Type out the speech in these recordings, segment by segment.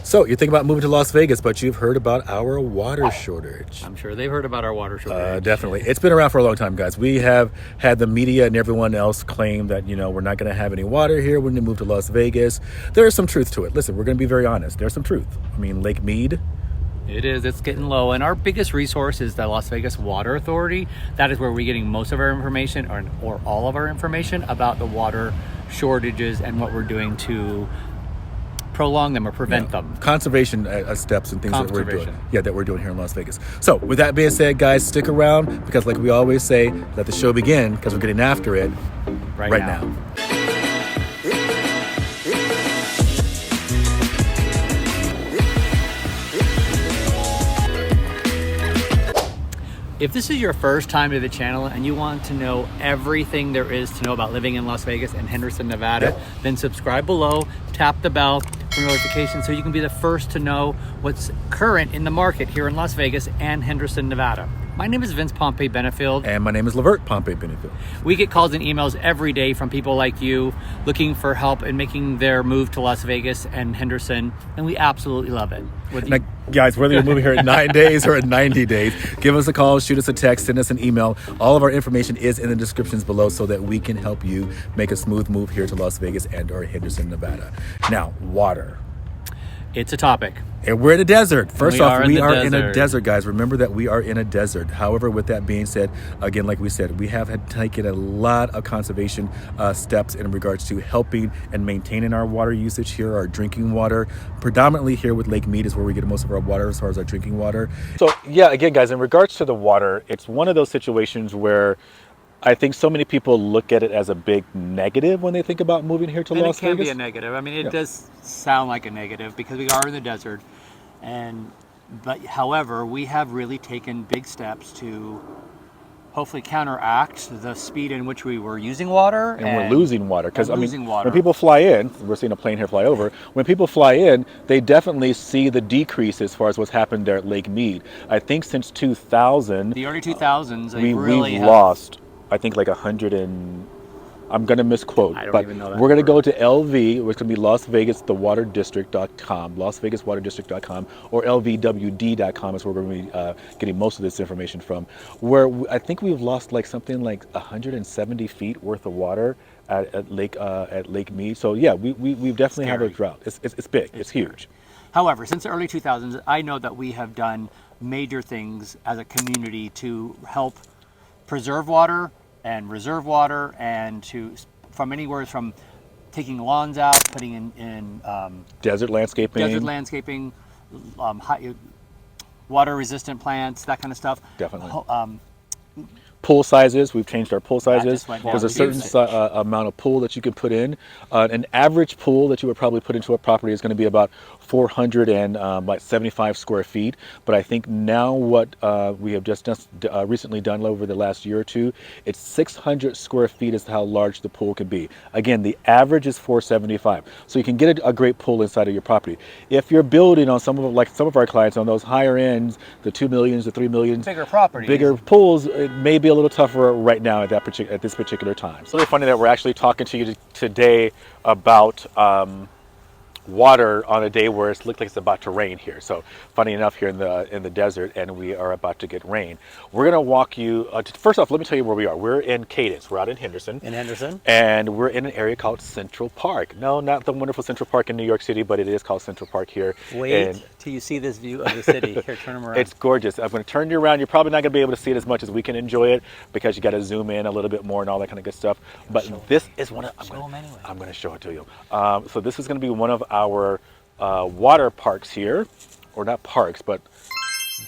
So you think about moving to Las Vegas, but you've heard about our water shortage. I'm sure they've heard about our water shortage. Definitely. It's been around for a long time, guys. We have had the media and everyone else claim that, we're not going to have any water here when you move to Las Vegas. There is some truth to it. Listen, we're going to be very honest. There's some truth. I mean, Lake Mead. It is. It's getting low. And our biggest resource is the Las Vegas Water Authority. That is where we're getting most of our information or all of our information about the water shortages and what we're doing to prolong them or prevent them. Conservation steps and things that we're doing. Yeah, that we're doing here in Las Vegas. So with that being said, guys, stick around because like we always say, let the show begin because we're getting after it right now. If this is your first time to the channel and you want to know everything there is to know about living in Las Vegas and Henderson, Nevada, then subscribe below, tap the bell for notifications so you can be the first to know what's current in the market here in Las Vegas and Henderson, Nevada. My name is Vince Pompey Benefield. And my name is Levert Pompey Benefield. We get calls and emails every day from people like you looking for help in making their move to Las Vegas and Henderson, and we absolutely love it. Now, guys, whether you're moving here in 9 days or in 90 days, give us a call, shoot us a text, send us an email. All of our information is in the descriptions below so that we can help you make a smooth move here to Las Vegas and or Henderson, Nevada. Now, water. It's a topic. And we're in a desert. First off, we are in a desert. desert, guys. Remember that we are in a desert. However, with that being said, again, like we said, we have had taken a lot of conservation steps in regards to helping and maintaining our water usage here, our drinking water. Predominantly here with Lake Mead is where we get most of our water as far as our drinking water. So yeah, again, guys, in regards to the water, it's one of those situations where I think so many people look at it as a big negative when they think about moving here to Las Vegas. It can be a negative. I mean, it does sound like a negative because we are in the desert. But however, we have really taken big steps to hopefully counteract the speed in which we were using water. And we're losing water. Because water. When people fly in, we're seeing a plane here fly over, when people fly in, they definitely see the decrease as far as what's happened there at Lake Mead. I think since 2000... The early 2000s, we've lost... I think like 100 and I'm going to misquote, but we're going to go to LV, which is going to be Las Vegas, the waterdistrict.com, LasVegasWaterDistrict.com, or LVVVWD.com is where we're going to be getting most of this information from, where I think we've lost like something like 170 feet worth of water at Lake Mead. So yeah, we definitely have a drought. It's big, it's huge. However, since the early 2000s, I know that we have done major things as a community to help preserve water and reserve water, and from anywhere from taking lawns out, putting in desert landscaping, water resistant plants, that kind of stuff. Definitely. Pool sizes, we've changed our pool sizes. There's a certain amount of pool that you can put in. An average pool that you would probably put into a property is going to be about 475 square feet. But I think now what we have just recently done over the last year or two, it's 600 square feet is how large the pool can be. Again, the average is 475. So you can get a great pool inside of your property. If you're building on some of our clients on those higher ends, the 2 millions, the 3 millions, bigger properties, bigger pools, it may be a little tougher right now at this particular time. It's really funny that we're actually talking to you today about water on a day where it looks like it's about to rain here. So funny enough, here in the desert, and we are about to get rain. We're going to walk you first off, let me tell you where we are. We're in Cadence. We're out in Henderson. And we're in an area called Central Park. No, not the wonderful Central Park in New York City, but it is called Central Park here. Wait till you see this view of the city. Here, turn them around. It's gorgeous. I'm going to turn you around. You're probably not going to be able to see it as much as we can enjoy it because you got to zoom in a little bit more and all that kind of good stuff. But this is one of I'm going to show it to you. So this is going to be one of our water parks here, or not parks, but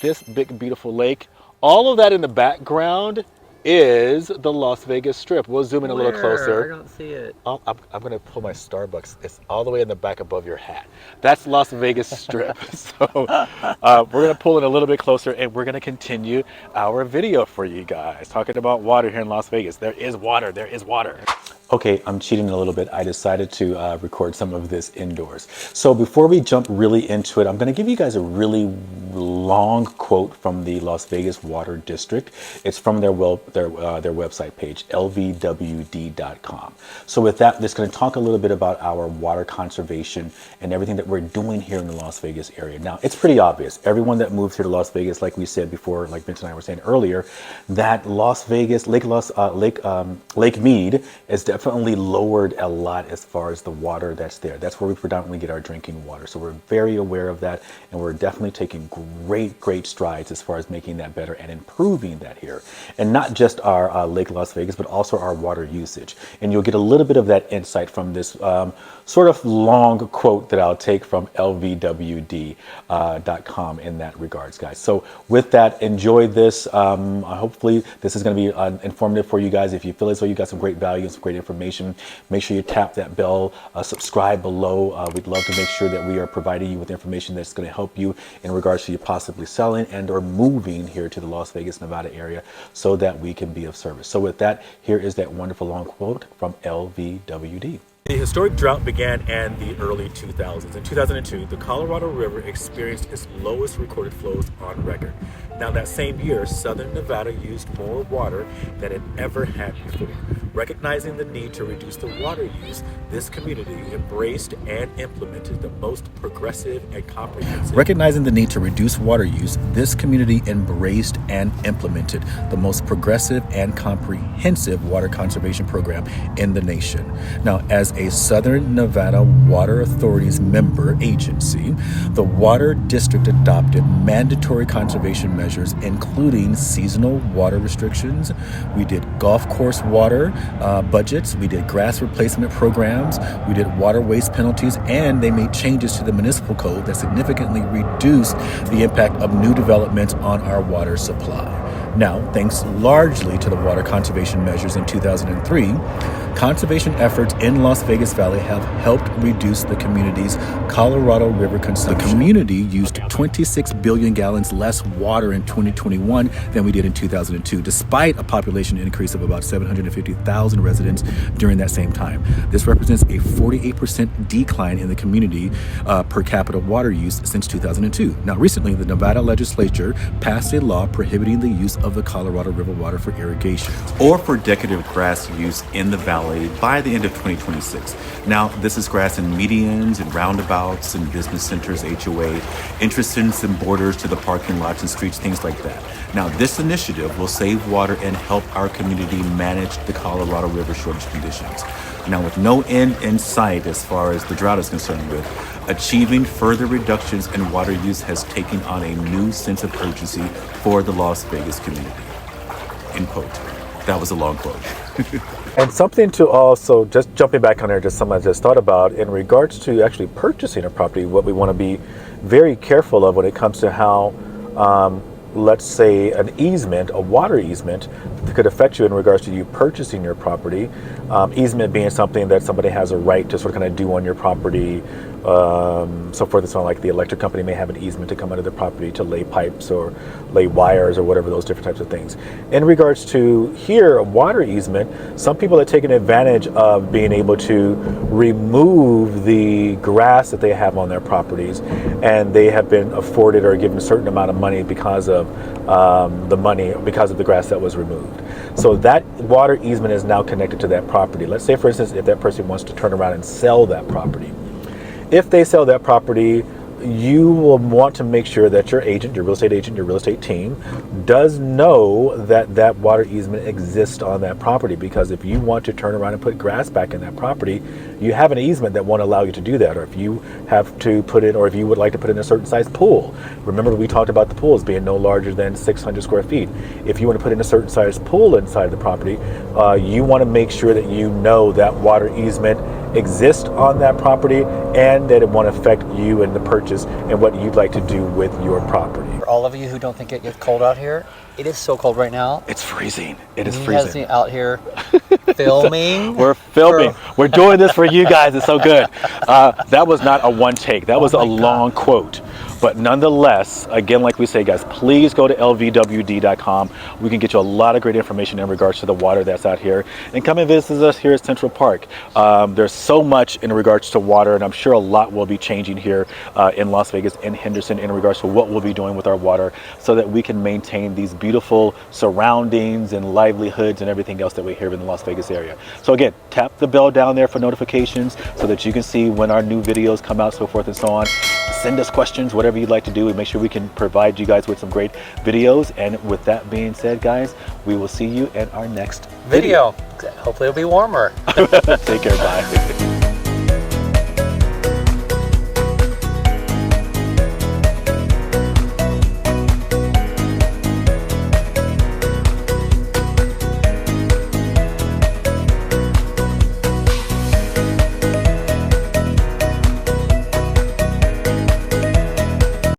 this big beautiful lake. All of that in the background is the Las Vegas Strip. We'll zoom in a little closer. I don't see it. Oh, I'm going to pull my Starbucks. It's all the way in the back above your hat. That's Las Vegas Strip. So we're going to pull in a little bit closer, and we're going to continue our video for you guys, talking about water here in Las Vegas. There is water. There is water. Okay, I'm cheating a little bit. I decided to record some of this indoors. So before we jump really into it, I'm going to give you guys a really long quote from the Las Vegas Water District. It's from their website page, LVWD.com. So with that, just going to talk a little bit about our water conservation and everything that we're doing here in the Las Vegas area. Now, it's pretty obvious. Everyone that moves here to Las Vegas, like we said before, like Vince and I were saying earlier, that Las Vegas, Lake Mead has definitely lowered a lot as far as the water that's there. That's where we predominantly get our drinking water. So we're very aware of that, and we're definitely taking great strides as far as making that better and improving that here. And not just our Lake Las Vegas, but also our water usage. And you'll get a little bit of that insight from this sort of long quote that I'll take from LVWD.com in that regards, guys. So with that, enjoy this. Hopefully this is going to be informative for you guys. If you feel as though you got some great value and some great information, make sure you tap that bell, subscribe below. We'd love to make sure that we are providing you with information that's going to help you in regards to you possibly selling and or moving here to the Las Vegas, Nevada area so that we can be of service. So with that, here is that wonderful long quote from LVWD. The historic drought began in the early 2000s. In 2002, the Colorado River experienced its lowest recorded flows on record. Now, that same year, southern Nevada used more water than it ever had before. Recognizing the need to reduce the water use, this community embraced and implemented the most progressive and comprehensive. Recognizing the need to reduce water use, this community embraced and implemented the most progressive and comprehensive water conservation program in the nation. Now, as a Southern Nevada Water Authority's member agency, the Water District adopted mandatory conservation measures, including seasonal water restrictions. We did golf course water budgets. We did grass replacement programs. We did water waste penalties, and they made changes to the municipal code that significantly reduced the impact of new developments on our water supply. Now, thanks largely to the water conservation measures in 2003, conservation efforts in Las Vegas Valley have helped reduce the community's Colorado River consumption. The community used 26 billion gallons less water in 2021 than we did in 2002, despite a population increase of about 750,000 residents during that same time. This represents a 48% decline in the community per capita water use since 2002. Now, recently, the Nevada legislature passed a law prohibiting the use of the Colorado River water for irrigation or for decorative grass use in the valley by the end of 2026. Now, this is grass in medians and roundabouts and business centers, HOA, entrances and borders to the parking lots and streets, things like that. Now, this initiative will save water and help our community manage the Colorado River shortage conditions. Now, with no end in sight as far as the drought is concerned with, achieving further reductions in water use has taken on a new sense of urgency for the Las Vegas community. End quote. That was a long quote. And something to also, just jumping back on there, just something I just thought about in regards to actually purchasing a property, what we want to be very careful of when it comes to how, let's say, an easement, a water easement, could affect you in regards to you purchasing your property. Easement being something that somebody has a right to sort of kind of do on your property, so forth and so on. Like the electric company may have an easement to come onto the property to lay pipes or lay wires or whatever, those different types of things. In regards to here, a water easement, some people are taking advantage of being able to remove the grass that they have on their properties, and they have been afforded or given a certain amount of money because of because of the grass that was removed. So that water easement is now connected to that property. Let's say, for instance, if that person wants to turn around and sell that property. If they sell that property, you will want to make sure that your agent, your real estate agent, your real estate team does know that that water easement exists on that property, because if you want to turn around and put grass back in that property, you have an easement that won't allow you to do that. Or if you have to put in, or if you would like to put in a certain size pool. Remember, we talked about the pools being no larger than 600 square feet. If you want to put in a certain size pool inside the property, you want to make sure that you know that water easement exists on that property and that it won't affect you in the purchase and what you'd like to do with your property. For all of you who don't think it gets cold out here, It is so cold right now. It's freezing. It is He freezing. has me out here filming. We're filming. We're doing this for you guys. It's so good. That was not a one take. That was a long quote. But nonetheless, again, like we say, guys, please go to lvwd.com. We can get you a lot of great information in regards to the water that's out here. And come and visit us here at Central Park. There's so much in regards to water, and I'm sure a lot will be changing here in Las Vegas and Henderson in regards to what we'll be doing with our water so that we can maintain these beautiful surroundings and livelihoods and everything else that we have in the Las Vegas area. So again, tap the bell down there for notifications so that you can see when our new videos come out, so forth and so on. Send us questions, whatever you'd like to do, and make sure we can provide you guys with some great videos. And with that being said, guys, we will see you in our next video. Hopefully it'll be warmer. Take care, bye.